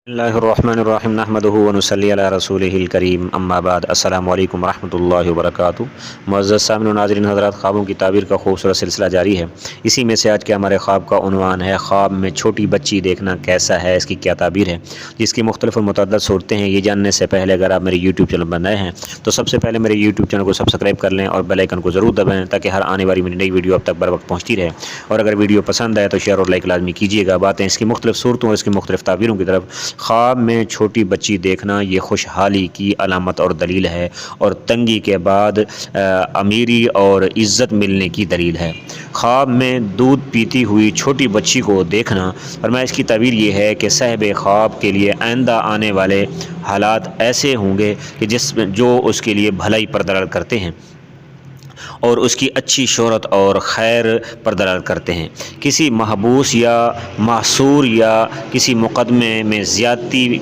اللہ الرحمن الرحیم نحمدہ ونصلی علی رسولہ الکریم اما بعد السلام علیکم ورحمۃ اللہ وبرکاتہ۔ معزز سامعین و ناظرین حضرات، خوابوں کی تعبیر کا خوبصورت سلسلہ جاری ہے۔ اسی میں سے آج کے ہمارے خواب کا عنوان ہے خواب میں چھوٹی بچی دیکھنا کیسا ہے، اس کی کیا تعبیر ہے، جس کی مختلف اور متعدد صورتیں ہیں۔ یہ جاننے سے پہلے اگر آپ میرے یوٹیوب چینل پر نئے ہیں تو سب سے پہلے میرے یوٹیوب چینل کو سبسکرائب کر لیں اور بیل آئیکن کو ضرور دبائیں تاکہ ہر آنے والی میری نئی ویڈیو اب تک بر وقت پہنچتی رہے۔ اور اگر ویڈیو پسند آئے تو شیئر اور لائک لازمی کیجیے گا۔ باتیں اس کی مختلف صورتوں اور اس کی مختلف تعبیروں کی طرف۔ خواب میں چھوٹی بچی دیکھنا یہ خوشحالی کی علامت اور دلیل ہے، اور تنگی کے بعد امیری اور عزت ملنے کی دلیل ہے۔ خواب میں دودھ پیتی ہوئی چھوٹی بچی کو دیکھنا، فرمایا اس کی تعبیر یہ ہے کہ صاحب خواب کے لیے آئندہ آنے والے حالات ایسے ہوں گے کہ جو اس کے لیے بھلائی پر دلالت کرتے ہیں اور اس کی اچھی شہرت اور خیر پر دلالت کرتے ہیں۔ کسی محبوس یا محصور یا کسی مقدمے میں زیادتی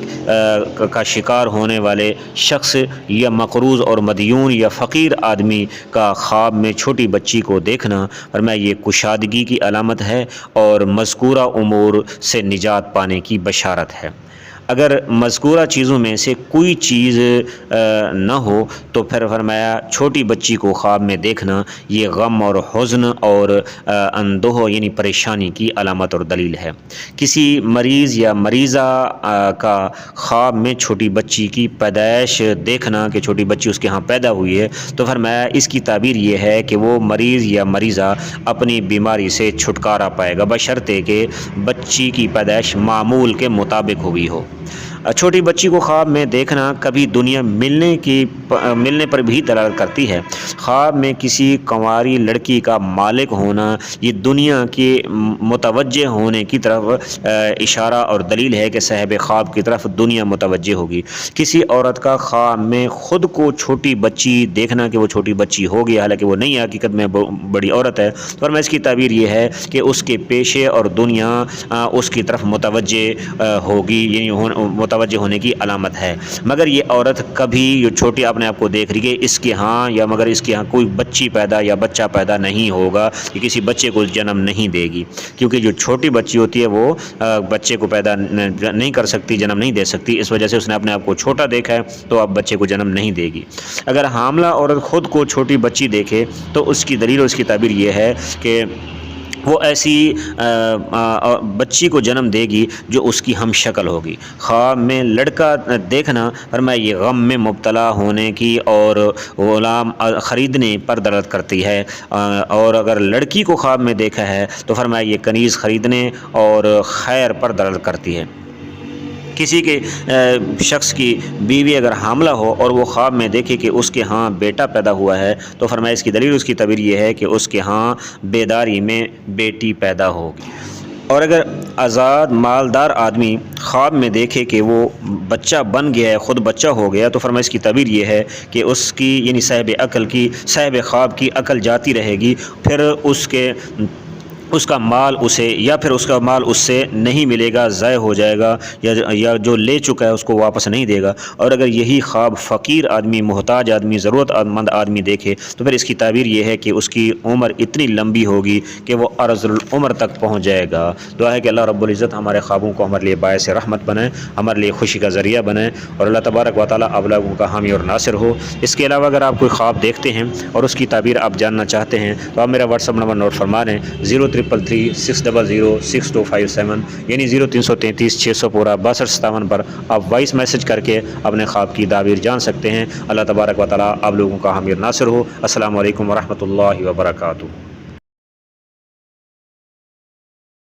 کا شکار ہونے والے شخص یا مقروض اور مدیون یا فقیر آدمی کا خواب میں چھوٹی بچی کو دیکھنا، فرمایا یہ کشادگی کی علامت ہے اور مذکورہ امور سے نجات پانے کی بشارت ہے۔ اگر مذکورہ چیزوں میں سے کوئی چیز نہ ہو تو پھر فرمایا چھوٹی بچی کو خواب میں دیکھنا یہ غم اور حزن اور اندوہ یعنی پریشانی کی علامت اور دلیل ہے۔ کسی مریض یا مریضہ کا خواب میں چھوٹی بچی کی پیدائش دیکھنا کہ چھوٹی بچی اس کے ہاں پیدا ہوئی ہے تو فرمایا اس کی تعبیر یہ ہے کہ وہ مریض یا مریضہ اپنی بیماری سے چھٹکارا پائے گا بشرطے کہ بچی کی پیدائش معمول کے مطابق ہوئی ہو۔ چھوٹی بچی کو خواب میں دیکھنا کبھی دنیا ملنے پر بھی دلالت کرتی ہے۔ خواب میں کسی کنواری لڑکی کا مالک ہونا یہ دنیا کے متوجہ ہونے کی طرف اشارہ اور دلیل ہے کہ صاحب خواب کی طرف دنیا متوجہ ہوگی۔ کسی عورت کا خواب میں خود کو چھوٹی بچی دیکھنا کہ وہ چھوٹی بچی ہوگی حالانکہ وہ نہیں، حقیقت میں بڑی عورت ہے، تو میں اس کی تعبیر یہ ہے کہ اس کے پیشے اور دنیا اس کی طرف متوجہ ہوگی، یعنی متوجہ ہونے کی علامت ہے۔ مگر یہ عورت کبھی یہ چھوٹی اپنے آپ کو دیکھ رہی ہے اس کے ہاں یا مگر اس کے ہاں کوئی بچی پیدا یا بچہ پیدا نہیں ہوگا، یہ کسی بچے کو جنم نہیں دے گی، کیونکہ جو چھوٹی بچی ہوتی ہے وہ بچے کو پیدا نہیں کر سکتی، جنم نہیں دے سکتی، اس وجہ سے اس نے اپنے آپ کو چھوٹا دیکھا ہے تو اب بچے کو جنم نہیں دے گی۔ اگر حاملہ عورت خود کو چھوٹی بچی دیکھے تو اس کی دلیل اور اس کی تعبیر یہ ہے کہ وہ ایسی بچی کو جنم دے گی جو اس کی ہم شکل ہوگی۔ خواب میں لڑکا دیکھنا فرمایا یہ غم میں مبتلا ہونے کی اور غلام خریدنے پر دلالت کرتی ہے، اور اگر لڑکی کو خواب میں دیکھا ہے تو فرمایا یہ کنیز خریدنے اور خیر پر دلالت کرتی ہے۔ کسی کے شخص کی بیوی اگر حاملہ ہو اور وہ خواب میں دیکھے کہ اس کے ہاں بیٹا پیدا ہوا ہے تو فرمایا اس کی دلیل اس کی تعبیر یہ ہے کہ اس کے ہاں بیداری میں بیٹی پیدا ہوگی۔ اور اگر آزاد مالدار آدمی خواب میں دیکھے کہ وہ بچہ بن گیا ہے، خود بچہ ہو گیا، تو فرمایا اس کی تعبیر یہ ہے کہ اس کی یعنی صاحب خواب کی عقل جاتی رہے گی، پھر اس کا مال اسے یا پھر اس کا مال اس سے نہیں ملے گا، ضائع ہو جائے گا، یا جو لے چکا ہے اس کو واپس نہیں دے گا۔ اور اگر یہی خواب فقیر آدمی، محتاج آدمی، ضرورت مند آدمی دیکھے تو پھر اس کی تعبیر یہ ہے کہ اس کی عمر اتنی لمبی ہوگی کہ وہ ارذل العمر تک پہنچ جائے گا۔ دعا ہے کہ اللہ رب العزت ہمارے خوابوں کو ہمارے لیے باعث رحمت بنائے، ہمارے لیے خوشی کا ذریعہ بنائے، اور اللہ تبارک و تعالیٰ آپ لوگوں کا حامی اور ناصر ہو۔ اس کے علاوہ اگر آپ کوئی خواب دیکھتے ہیں اور اس کی تعبیر آپ جاننا چاہتے ہیں تو آپ میرا واٹس ایپ نمبر نوٹ فرما لیں 0333600627، یعنی 0333606257 پر آپ وائس میسج کر کے اپنے خواب کی تعبیر جان سکتے ہیں۔ اللہ تبارک و تعالیٰ آپ لوگوں کا حامی اور ناصر ہو۔ السلام علیکم ورحمۃ اللہ وبرکاتہ۔